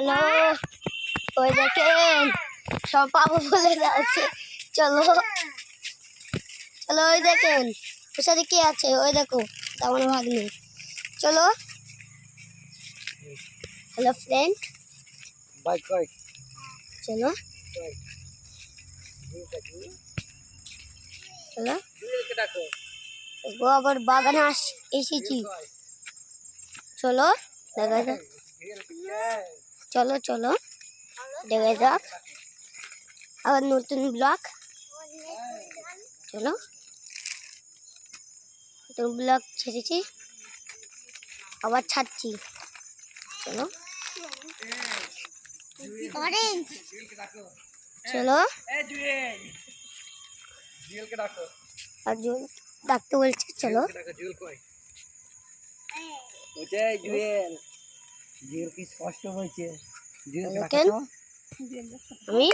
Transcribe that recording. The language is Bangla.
হ্যালো, ওই দেখেন সব পাবো বলে যাচ্ছে। চলো চলো, ওই দেখেন ওর সাথে কে আছে, ওই দেখো তেমন ভাগ নেই। চলো। হ্যালো ফ্রেন্ড, বাইক বাইক চলো চলো। ও আবার বাগানে এসেছি। চলো দেখা যাক, চলো চলো দেখা যাক আবার নতুন ব্লগ। চলো, নতুন ব্লগ ছেড়েছি, আবার ছাড়ছি। চলো চলো, আর জুয়েল ডাকতে বলছে। চলো জুয়েল কি স্পষ্ট বলছে। আমি